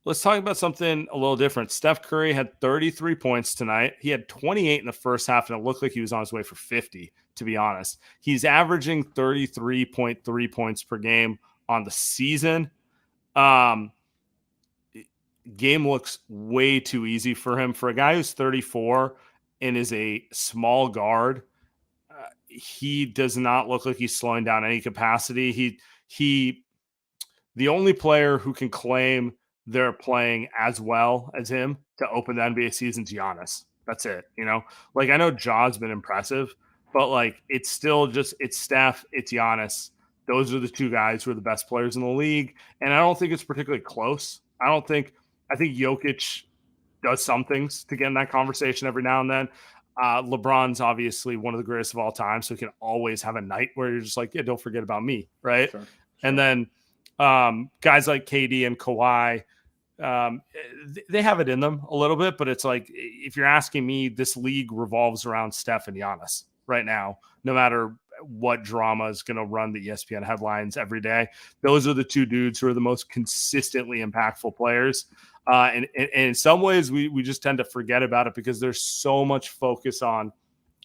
let's talk about something a little different. Steph Curry had 33 points tonight. He had 28 in the first half, and it looked like he was on his way for 50, to be honest. He's averaging 33.3 points per game on the season. Game looks way too easy for him. For a guy who's 34 and is a small guard, he does not look like he's slowing down any capacity. The only player who can claim they're playing as well as him to open the NBA season's Giannis. That's it. Like I know Ja's been impressive, but like it's still just it's Steph, it's Giannis. Those are the two guys who are the best players in the league, and I don't think it's particularly close. I think Jokic does some things to get in that conversation every now and then. LeBron's obviously one of the greatest of all time, so he can always have a night where you're just like, yeah, don't forget about me, right? Sure. And then guys like KD and Kawhi, they have it in them a little bit, but it's like, if you're asking me, this league revolves around Steph and Giannis right now, no matter what drama is going to run the ESPN headlines every day. Those are the two dudes who are the most consistently impactful players. And in some ways, we just tend to forget about it because there's so much focus on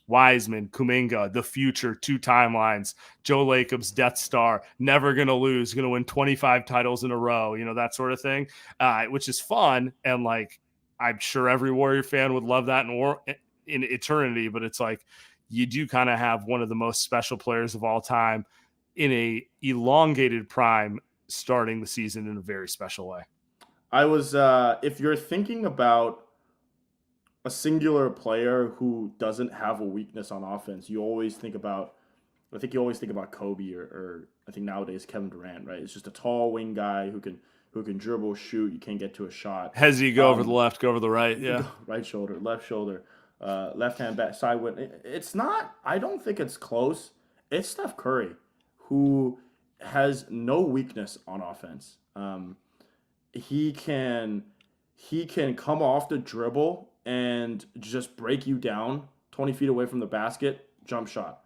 Wiseman, Kuminga, the future, 2 timelines, Joe Lacob's Death Star, never going to lose, going to win 25 titles in a row, that sort of thing, which is fun. And like, I'm sure every Warrior fan would love that in eternity, but it's like, you do kind of have one of the most special players of all time in a elongated prime starting the season in a very special way. If you're thinking about a singular player who doesn't have a weakness on offense, you always think about Kobe or I think nowadays Kevin Durant, right? It's just a tall wing guy who can dribble, shoot. You can't get to a shot. Has he go over the left, go over the right? Yeah. Right shoulder, left shoulder, left hand back, side wing. It's not, I don't think it's close. It's Steph Curry who has no weakness on offense. He can come off the dribble and just break you down 20 feet away from the basket, jump shot.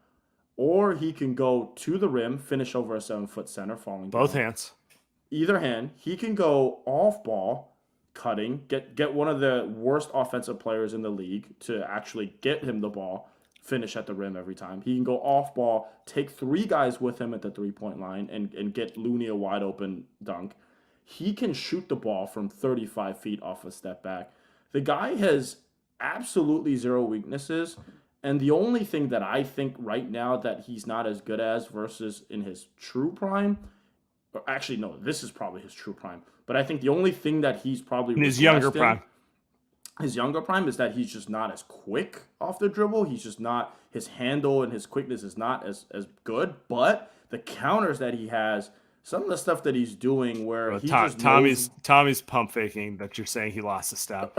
Or he can go to the rim, finish over a 7-foot center, falling both down. hands. Either hand. He can go off ball, cutting, get one of the worst offensive players in the league to actually get him the ball, finish at the rim every time. He can go off ball, take 3 guys with him at the 3-point line and get Looney a wide open dunk. He can shoot the ball from 35 feet off a step back. The guy has absolutely zero weaknesses. And the only thing that I think right now that he's not as good as versus in his true prime, or actually, no, this is probably his true prime. But I think the only thing that he's probably in his younger prime is that he's just not as quick off the dribble. He's just not, his handle and his quickness is not as good. But the counters that he has, some of the stuff that he's doing where he Tommy's pump faking that you're saying he lost a step.